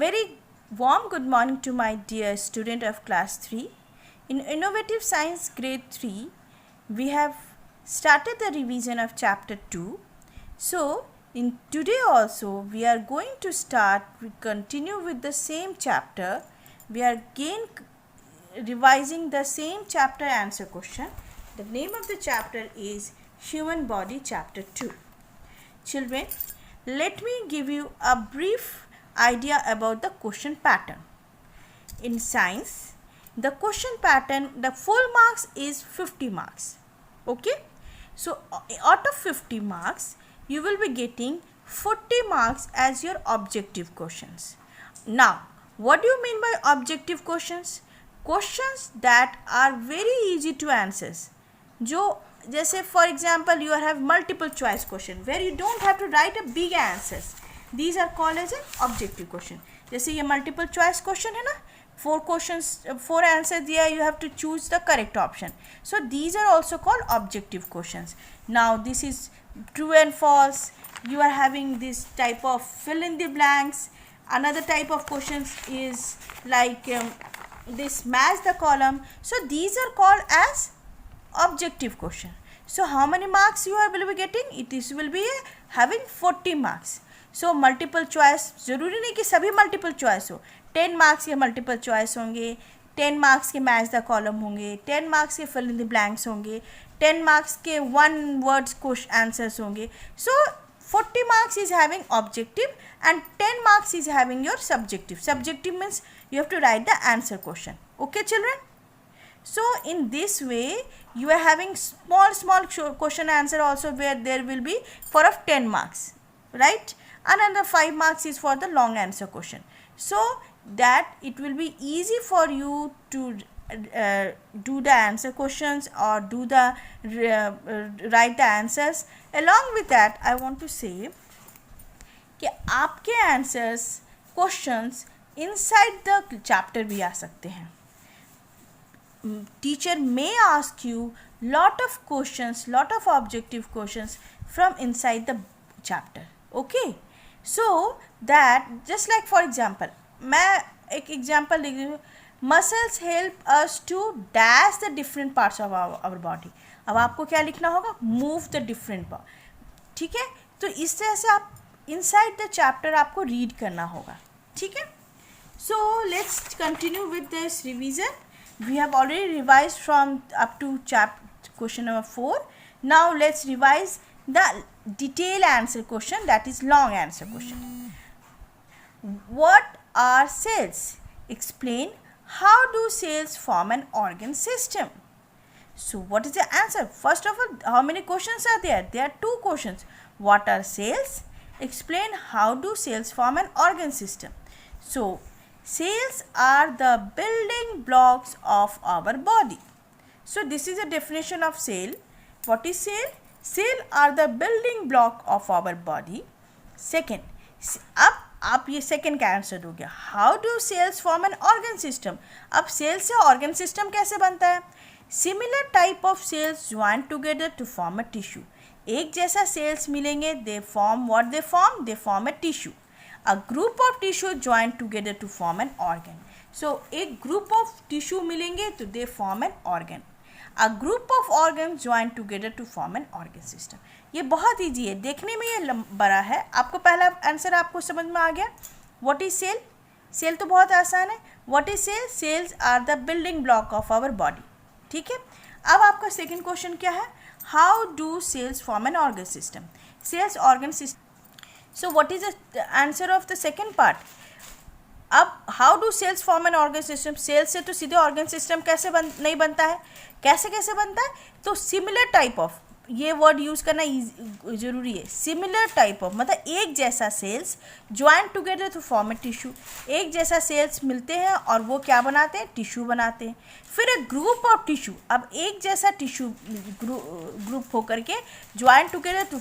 Very warm good morning to my dear student of class 3. In Innovative Science grade 3, we have started the revision of chapter 2. So, in today also we are going to continue with the same chapter. We are again revising the same chapter answer question. The name of the chapter is Human Body chapter 2. Children, let me give you a brief idea about the question pattern. In science, the question pattern, the full marks is 50 marks. Okay? So, out of 50 marks, you will be getting 40 marks as your objective questions. Now, what do you mean by objective questions? Questions that are very easy to answer. जैसे for example you have multiple choice question where you don't have to write a big answers. These are called as an objective question. जैसे ये multiple choice question है ना, 4 questions, 4 answers दिया, you have to choose the correct option. So these are also called objective questions. Now this is true and false. You are having this type of fill in the blanks. Another type of questions is like this match the column. So these are called as objective question. So how many marks you will be getting? It is will be having 40 marks. So multiple choice जरूरी नहीं कि सभी multiple choice हो. 10 marks के multiple choice होंगे, 10 marks के match the column होंगे, 10 marks के fill in the blanks होंगे, 10 marks के one words question answers होंगे. So 40 marks is having objective and 10 marks is having your subjective. Subjective means you have to write the answer question. Okay children? So in this way you are having small question answer also where there will be for of 10 marks, right? Another 5 marks is for the long answer question. So that it will be easy for you to do the answer questions or do the write the answers. Along with that I want to say कि आपके answers questions inside the chapter भी आ सकते हैं. Teacher may ask you lot of questions, lot of objective questions from inside the chapter. Okay, so that just like for example, मैं एक example लिख रही हूँ. Muscles help us to dash the different parts of our body. अब आपको क्या लिखना होगा? Move the different part. ठीक है, तो इस तरह से आप inside the chapter आपको read करना होगा. ठीक है. So let's continue with this revision. We have already revised from up to question number 4. Now let's revise the detailed answer question, that is long answer question. What are cells? Explain how do cells form an organ system. So what is the answer? First of all, how many questions are there? There are 2 questions. What are cells? Explain how do cells form an organ system. So cells are the building blocks of our body. So this is a definition of cell. What is cell? Cell are the building block of our body. Second, अब आप ये second का answer दोगे. How do cells form an organ system. अब cells से organ system कैसे बनता है? Similar type of cells join together to form a tissue. एक जैसा सेल्स मिलेंगे, they form what they form a tissue. A group of tissue joined together to form an organ. So एक group of tissue मिलेंगे तो they form an organ. A group of organs joined together to form an organ system. ये बहुत easy है, देखने में ये बड़ा है. आपको पहला आंसर आपको समझ में आ गया. What is cell? Cell तो बहुत आसान है. What is cell? Cells are the building block of our body. ठीक है. अब आपका सेकेंड क्वेश्चन क्या है? How do cells form an organ system? Cells organ system. So what is the answer of the second part? अब how do cells form an organ system? Cells से तो सीधे organ system कैसे नहीं बनता है? कैसे बनता है? तो similar type of, ये word use करना ज़रूरी है. Similar type of मतलब एक जैसा cells join together to form a tissue. एक जैसा cells मिलते हैं और वो क्या बनाते हैं? टिश्यू बनाते हैं. फिर एक ग्रुप ऑफ टिश्यू, अब एक जैसा टिश्यू ग्रुप होकर के join together to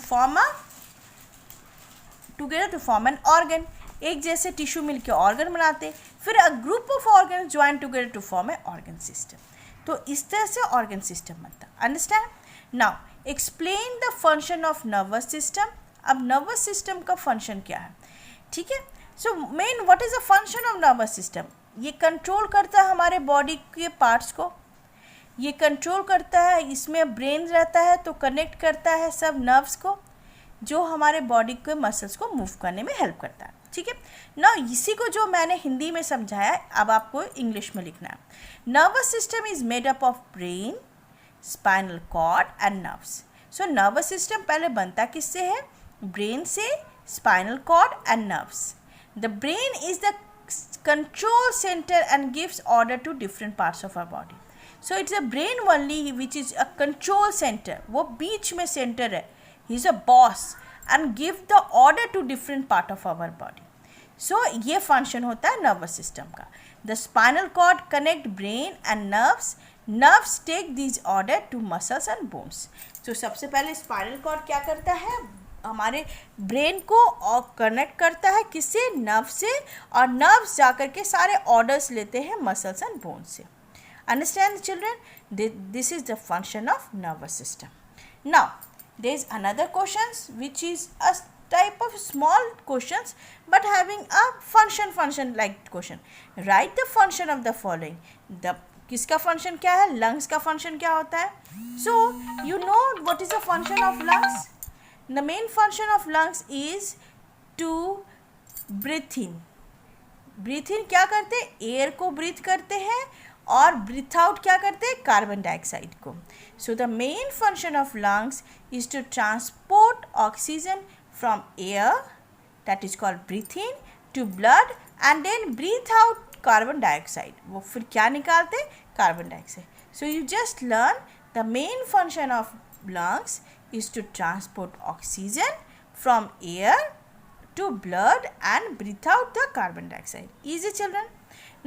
form an organ. एक जैसे टिश्यू मिलके ऑर्गन बनाते. फिर a group of organ join together to form a organ system. तो इस तरह से ऑर्गन सिस्टम बनता. Understand? Now explain the function of nervous system. अब नर्वस सिस्टम का फंक्शन क्या है? ठीक है. So main what is the function of nervous system? ये कंट्रोल करता है हमारे बॉडी के पार्ट्स को, ये कंट्रोल करता है, इसमें ब्रेन रहता है तो कनेक्ट करता है सब नर्व्स को जो हमारे बॉडी के मसल्स को मूव करने में हेल्प करता है। ठीक है ना, इसी को जो मैंने हिंदी में समझाया है अब आपको इंग्लिश में लिखना है। Nervous system is made up of brain, spinal cord and nerves. So nervous system पहले बनता किससे है? ब्रेन से, spinal cord and nerves. The brain is the control center and gives order to different parts of our body. So it's a brain only which is a control center. वो बीच में center है. He is a boss and give the order to different part of our body. So ये function होता है nervous system का. The spinal cord connect brain and nerves. Nerves take these order to muscles and bones. So सबसे पहले spinal cord क्या करता है? हमारे ब्रेन को और कनेक्ट करता है किससे? नर्व से, और नर्व्स जाकर के सारे ऑर्डर्स लेते हैं मसल्स एंड बोन से। Understand children? This is the function of nervous system. Now there is another questions which is a type of small questions but having a function like question. Write the function of the following. The किसका function क्या है? Lungs का function क्या होता है? So you know what is the function of lungs? The main function of lungs is to breathe in. Breathe in क्या करते हैं? एयर को ब्रीथ करते हैं, और ब्रीथ आउट क्या करते हैं? कार्बन डाइऑक्साइड को। So the main function of lungs is to transport oxygen from air, that is called breathe in, to blood and then breathe out carbon dioxide. वो फिर क्या निकालते? Carbon dioxide. So you just learn the main function of lungs is to transport oxygen from air to blood and breathe out the carbon dioxide. Easy children?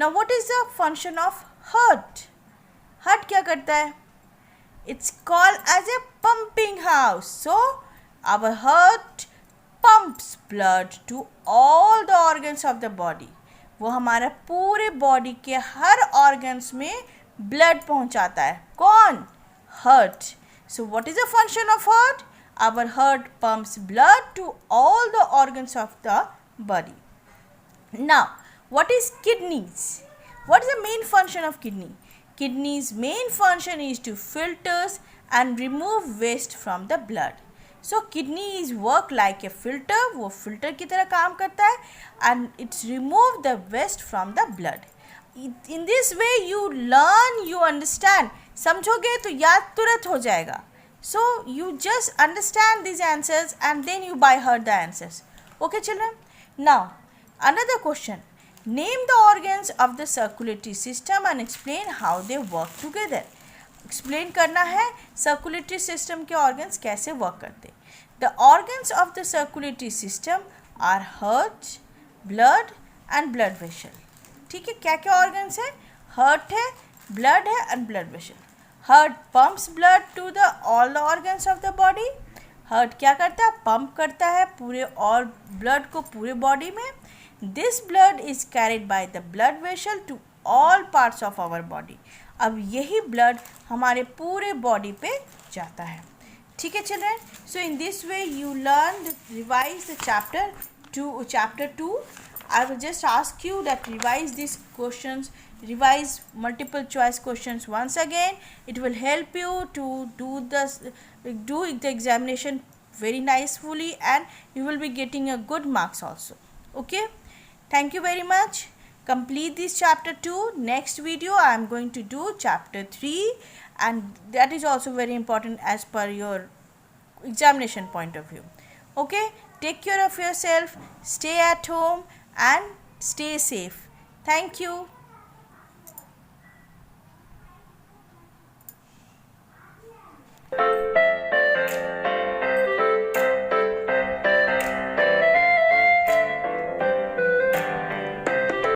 Now what is the function of heart? Heart क्या करता है? It's called as a pumping house. So our heart pumps blood to all the organs of the body. वो हमारा पूरे body के हर organs में blood पहुंचाता है। कौन? Heart. So what is the function of heart? Our heart pumps blood to all the organs of the body. Now, what is kidneys? What is the main function of kidney? Kidneys' main function is to filters and remove waste from the blood. So kidney is work like a filter. वो filter की तरह काम करता है, and it's remove the waste from the blood. In this way you learn, you understand. समझोगे तो याद तुरंत हो जाएगा. So you just understand these answers and then you by heart the answers. Okay children? Now another question. Name the organs of the circulatory system and explain how they work together. Explain करना है circulatory system के organs कैसे work करते. The organs of the circulatory system are heart, blood and blood vessel. ठीक है, क्या क्या organs है? Heart है, blood है and blood vessel. Heart pumps blood to the all the organs of the body. Heart क्या करता है? Pump करता है पूरे और blood को पूरे body में. This blood is carried by the blood vessel to all parts of our body. अब यही blood हमारे पूरे body पे जाता है. ठीक है children? So in this way you learn, revise the chapter 2. I will just ask you that revise these questions, revise multiple choice questions once again. It will help you to do the examination very nicely and you will be getting a good marks also. Okay? Thank you very much. Complete this chapter 2. Next video I am going to do chapter 3 and that is also very important as per your examination point of view. Okay? Take care of yourself. Stay at home and stay safe. Thank you.